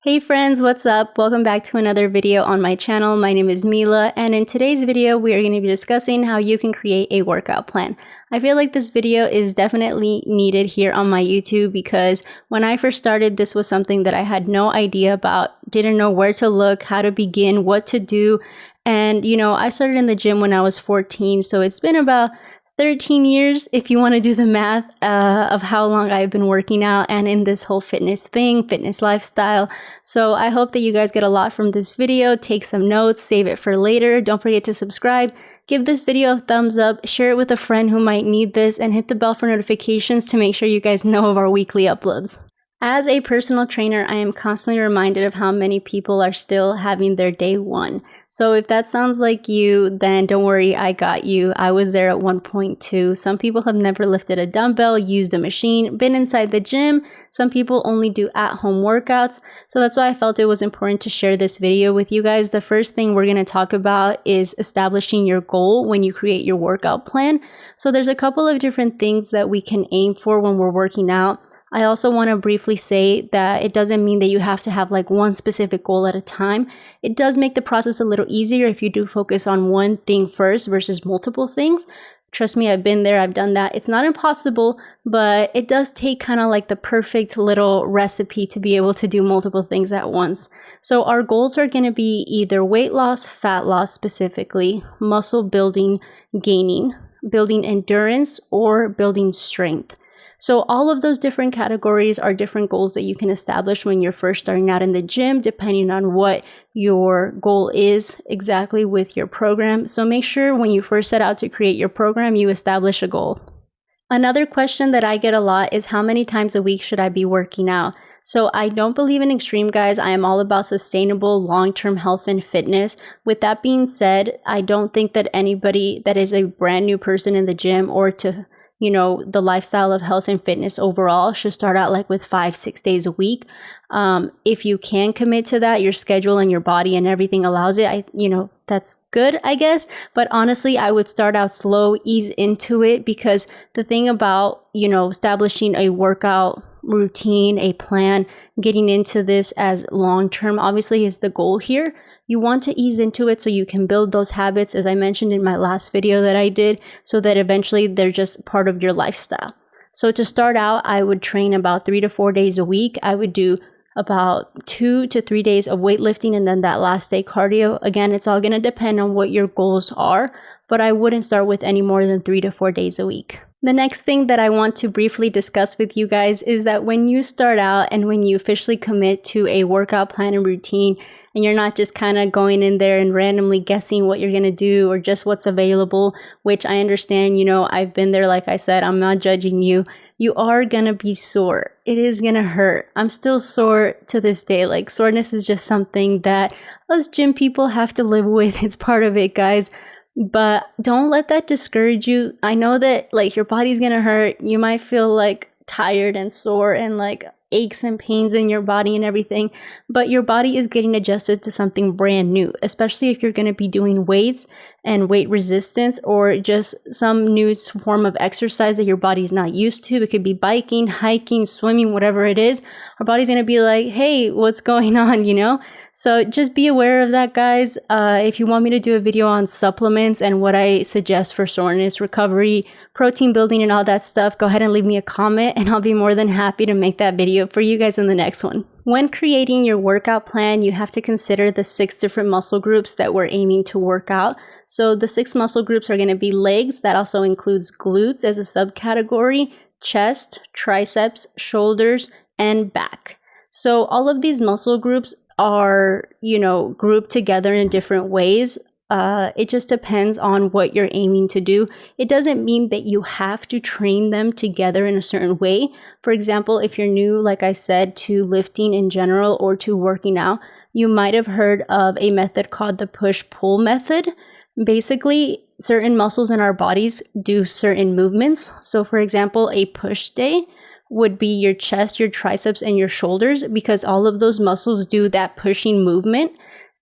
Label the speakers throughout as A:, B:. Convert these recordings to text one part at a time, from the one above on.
A: Hey friends, what's up? Welcome back to another video on my channel. My name is Mila, and in today's video we are going to be discussing how you can create a workout plan. I feel like this video is definitely needed here on my YouTube because when I first started, this was something that I had no idea about, didn't know where to look, how to begin, what to do. And I started in the gym when I was 14, so it's been about 13 years, if you want to do the math, of how long I've been working out and in this whole fitness lifestyle. So I hope that you guys get a lot from this video. Take some notes, save it for later. Don't forget to subscribe. Give this video a thumbs up, share it with a friend who might need this, and hit the bell for notifications to make sure you guys know of our weekly uploads. As a personal trainer, I am constantly reminded of how many people are still having their day one. So if that sounds like you, then don't worry, I got you. I was there at one point too. Some people have never lifted a dumbbell, used a machine, been inside the gym. Some people only do at-home workouts. So that's why I felt it was important to share this video with you guys. The first thing we're going to talk about is establishing your goal when you create your workout plan. So there's a couple of different things that we can aim for when we're working out. I also want to briefly say that it doesn't mean that you have to have like one specific goal at a time. It does make the process a little easier if you do focus on one thing first versus multiple things. Trust me, I've been there, I've done that. It's not impossible, but it does take kind of like the perfect little recipe to be able to do multiple things at once. So our goals are going to be either weight loss, fat loss specifically, muscle building, gaining, building endurance, or building strength. So all of those different categories are different goals that you can establish when you're first starting out in the gym, depending on what your goal is exactly with your program. So make sure when you first set out to create your program, you establish a goal. Another question that I get a lot is how many times a week should I be working out? So I don't believe in extreme, guys. I am all about sustainable long-term health and fitness. With that being said, I don't think that anybody that is a brand new person in the gym or to the lifestyle of health and fitness overall should start out like with 5-6 days a week. If you can commit to that, your schedule and your body and everything allows it, that's good, I guess. But honestly, I would start out slow, ease into it, because the thing about, establishing a workout routine, a plan, getting into this as long-term obviously is the goal here. You want to ease into it so you can build those habits, as I mentioned in my last video that I did, so that eventually they're just part of your lifestyle. So to start out, I would train about 3 to 4 days a week. I would do about 2 to 3 days of weightlifting and then that last day cardio. Again, it's all going to depend on what your goals are, but I wouldn't start with any more than 3 to 4 days a week. The next thing that I want to briefly discuss with you guys is that when you start out and when you officially commit to a workout plan and routine, and you're not just kind of going in there and randomly guessing what you're going to do or just what's available, which I understand, I've been there, like I said, I'm not judging you. You are going to be sore. It is going to hurt. I'm still sore to this day. Like, soreness is just something that us gym people have to live with. It's part of it, guys. But don't let that discourage you. I know that like your body's going to hurt. You might feel like tired and sore and like aches and pains in your body and everything, but your body is getting adjusted to something brand new, especially if you're going to be doing weights and weight resistance or just some new form of exercise that your body's not used to. It could be biking, hiking, swimming, whatever it is. Our body's going to be like, hey, what's going on, So just be aware of that, guys. If you want me to do a video on supplements and what I suggest for soreness recovery, protein building and all that stuff, go ahead and leave me a comment and I'll be more than happy to make that video for you guys in the next one. When creating your workout plan, you have to consider the 6 different muscle groups that we're aiming to work out. So the 6 muscle groups are going to be legs. That also includes glutes as a subcategory, chest, triceps, shoulders, and back. So all of these muscle groups are, grouped together in different ways. It just depends on what you're aiming to do. It doesn't mean that you have to train them together in a certain way. For example, if you're new, like I said, to lifting in general or to working out, you might have heard of a method called the push-pull method. Basically, certain muscles in our bodies do certain movements. So for example, a push day would be your chest, your triceps, and your shoulders, because all of those muscles do that pushing movement.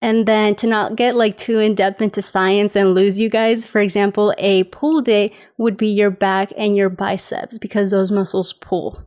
A: And then to not get like too in depth into science and lose you guys, for example, a pull day would be your back and your biceps because those muscles pull.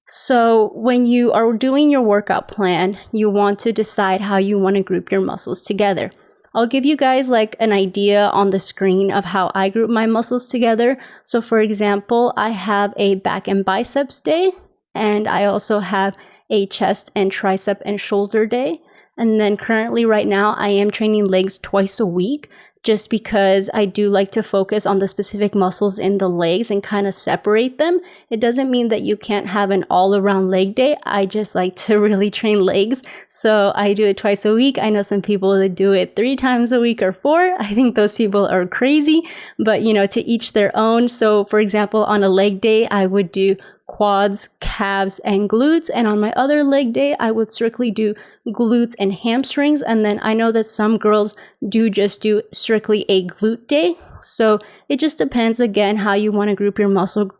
A: So when you are doing your workout plan, you want to decide how you want to group your muscles together. I'll give you guys like an idea on the screen of how I group my muscles together. So for example, I have a back and biceps day, and I also have a chest and tricep and shoulder day. And then currently right now, I am training legs twice a week, just because I do like to focus on the specific muscles in the legs and kind of separate them. It doesn't mean that you can't have an all-around leg day. I just like to really train legs. So I do it twice a week. I know some people that do it 3 times a week or 4. I think those people are crazy, but you know, to each their own. So for example, on a leg day, I would do quads, calves, and glutes. And on my other leg day, I would strictly do glutes and hamstrings. And then I know that some girls do just do strictly a glute day. So it just depends, again, how you want to group your muscles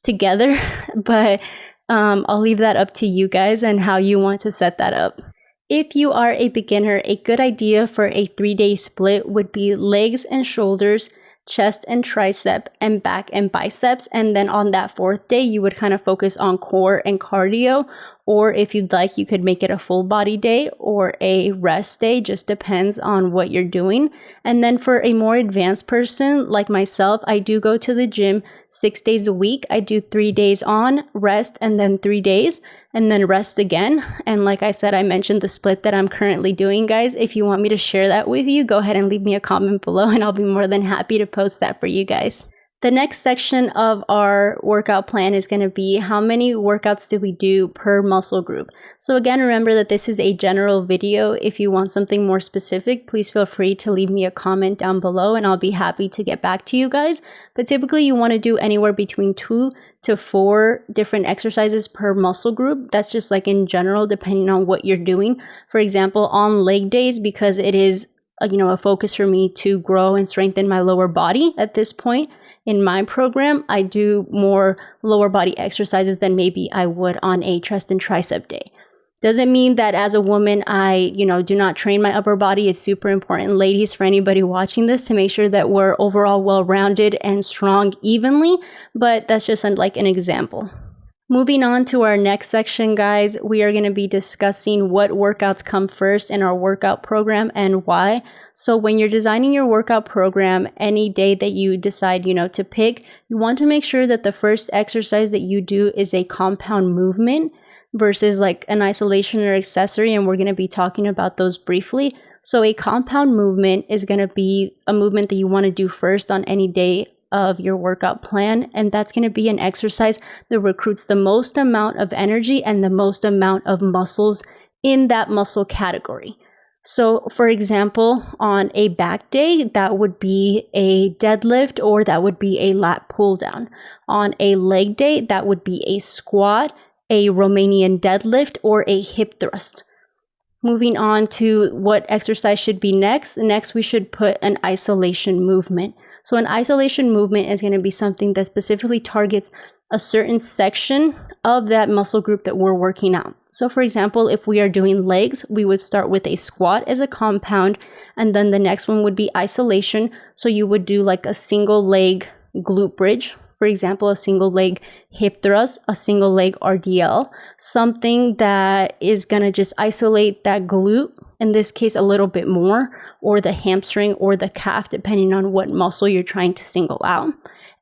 A: together. But I'll leave that up to you guys and how you want to set that up. If you are a beginner, a good idea for a 3-day split would be legs and shoulders, chest and tricep, and back and biceps. And then on that 4th day, you would kind of focus on core and cardio. Or if you'd like, you could make it a full body day or a rest day, just depends on what you're doing. And then for a more advanced person like myself, I do go to the gym 6 days a week. I do 3 days on, rest, and then 3 days, and then rest again. And like I said, I mentioned the split that I'm currently doing, guys. If you want me to share that with you, go ahead and leave me a comment below, and I'll be more than happy to post that for you guys. The next section of our workout plan is going to be how many workouts do we do per muscle group. So again, remember that this is a general video. If you want something more specific, please feel free to leave me a comment down below and I'll be happy to get back to you guys. But typically you want to do anywhere between 2 to 4 different exercises per muscle group. That's just like in general, depending on what you're doing. For example, on leg days, because it is a focus for me to grow and strengthen my lower body at this point in my program, I do more lower body exercises than maybe I would on a chest and tricep day. Doesn't mean that as a woman, I, do not train my upper body. It's super important, ladies, for anybody watching this, to make sure that we're overall well-rounded and strong evenly, but that's just like an example. Moving on to our next section, guys, we are going to be discussing what workouts come first in our workout program and why. So when you're designing your workout program, any day that you decide, to pick, you want to make sure that the first exercise that you do is a compound movement versus like an isolation or accessory. And we're going to be talking about those briefly. So a compound movement is going to be a movement that you want to do first on any day of your workout plan, and that's going to be an exercise that recruits the most amount of energy and the most amount of muscles in that muscle category. So for example, on a back day, that would be a deadlift or that would be a lat pull down. On a leg day, that would be a squat, a Romanian deadlift, or a hip thrust. Moving on to what exercise should be next. Next, we should put an isolation movement. So an isolation movement is going to be something that specifically targets a certain section of that muscle group that we're working out. So for example, if we are doing legs, we would start with a squat as a compound, and then the next one would be isolation. So you would do like a single leg glute bridge, for example, a single leg hip thrust, a single leg RDL, something that is going to just isolate that glute, in this case a little bit more, or the hamstring or the calf, depending on what muscle you're trying to single out.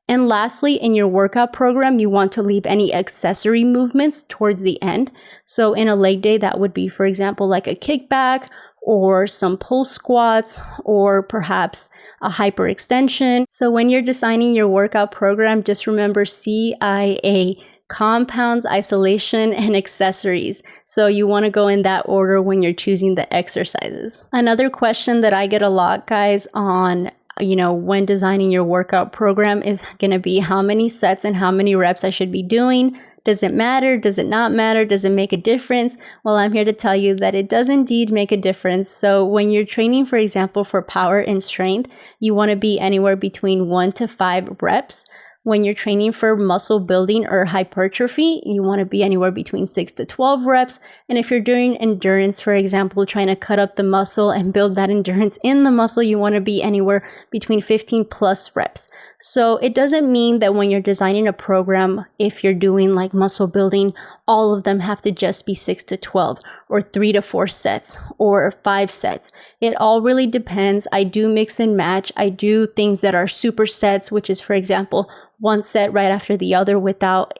A: And lastly, in your workout program, you want to leave any accessory movements towards the end. So in a leg day, that would be, for example, like a kickback or some pull squats, or perhaps a hyperextension. So when you're designing your workout program, just remember CIA, compounds, isolation, and accessories. So you want to go in that order when you're choosing the exercises. Another question that I get a lot, guys, on when designing your workout program is going to be how many sets and how many reps I should be doing. Does it matter? Does it not matter? Does it make a difference? Well, I'm here to tell you that it does indeed make a difference. So when you're training, for example, for power and strength, you want to be anywhere between 1 to 5 reps. when you're training for muscle building or hypertrophy, you want to be anywhere between 6 to 12 reps. And if you're doing endurance, for example, trying to cut up the muscle and build that endurance in the muscle, you want to be anywhere between 15 plus reps. So it doesn't mean that when you're designing a program, if you're doing like muscle building, all of them have to just be 6 to 12 or 3 to 4 sets or 5 sets. It all really depends. I do mix and match. I do things that are supersets, which is, for example, one set right after the other without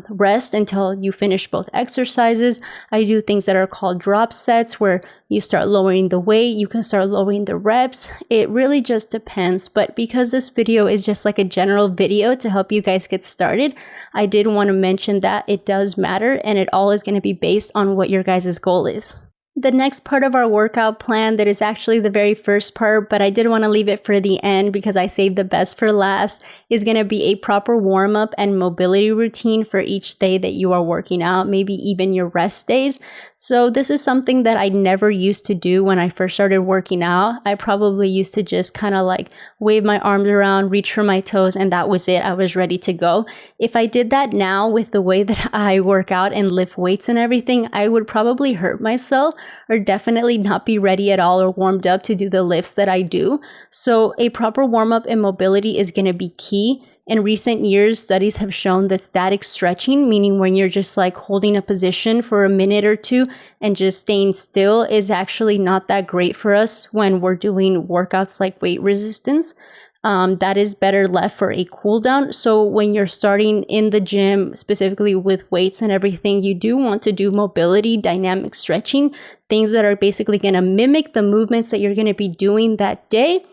A: rest until you finish both exercises. I do things that are called drop sets where you start lowering the weight, you can start lowering the reps. It really just depends. But because this video is just like a general video to help you guys get started, I did want to mention that it does matter and it all is going to be based on what your guys' goal is. The next part of our workout plan, that is actually the very first part, but I did want to leave it for the end because I saved the best for last, is going to be a proper warm-up and mobility routine for each day that you are working out, maybe even your rest days. So this is something that I never used to do when I first started working out. I probably used to just kind of like wave my arms around, reach for my toes, and that was it. I was ready to go. If I did that now with the way that I work out and lift weights and everything, I would probably hurt myself or definitely not be ready at all or warmed up to do the lifts that I do. So a proper warm-up and mobility is going to be key. In recent years, studies have shown that static stretching, meaning when you're just like holding a position for a minute or two and just staying still, is actually not that great for us when we're doing workouts like weight resistance. That is better left for a cool down. So when you're starting in the gym, specifically with weights and everything, you do want to do mobility, dynamic stretching, things that are basically going to mimic the movements that you're going to be doing that day.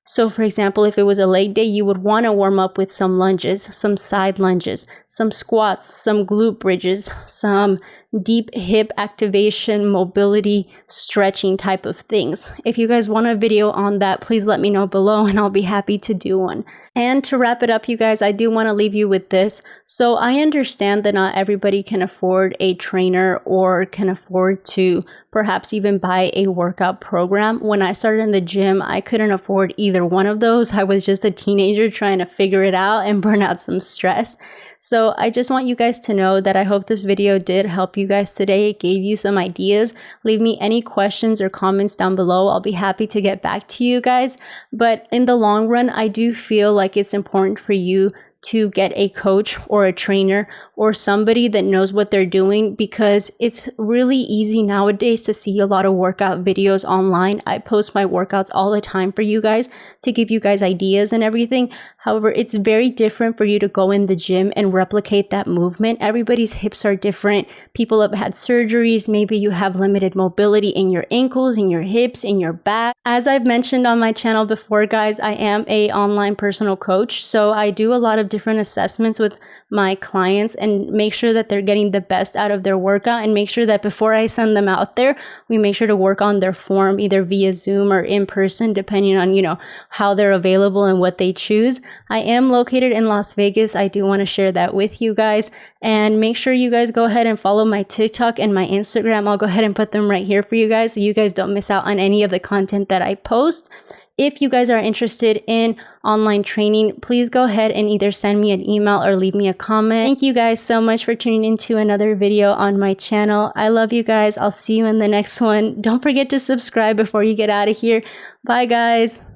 A: So for example, if it was a leg day, you would want to warm up with some lunges, some side lunges, some squats, some glute bridges, some deep hip activation, mobility, stretching type of things. If you guys want a video on that, please let me know below and I'll be happy to do one. And to wrap it up, you guys, I do want to leave you with this. So I understand that not everybody can afford a trainer or can afford to perhaps even buy a workout program. When I started in the gym, I couldn't afford either one of those. I was just a teenager trying to figure it out and burn out some stress. So I just want you guys to know that I hope this video did help you guys today. It gave you some ideas. Leave me any questions or comments down below. I'll be happy to get back to you guys. But in the long run, I do feel like it's important for you to get a coach or a trainer or somebody that knows what they're doing, because it's really easy nowadays to see a lot of workout videos online. I post my workouts all the time for you guys to give you guys ideas and everything. However, it's very different for you to go in the gym and replicate that movement. Everybody's hips are different. People have had surgeries. Maybe you have limited mobility in your ankles, in your hips, in your back. As I've mentioned on my channel before, guys, I am an online personal coach. So I do a lot of different assessments with my clients and make sure that they're getting the best out of their workout, and make sure that before I send them out there, we make sure to work on their form either via Zoom or in person, depending on, how they're available and what they choose. I am located in Las Vegas. I do want to share that with you guys, and make sure you guys go ahead and follow my TikTok and my Instagram. I'll go ahead and put them right here for you guys so you guys don't miss out on any of the content that I post. If you guys are interested in online training, please go ahead and either send me an email or leave me a comment. Thank you guys so much for tuning into another video on my channel. I love you guys. I'll see you in the next one. Don't forget to subscribe before you get out of here. Bye, guys.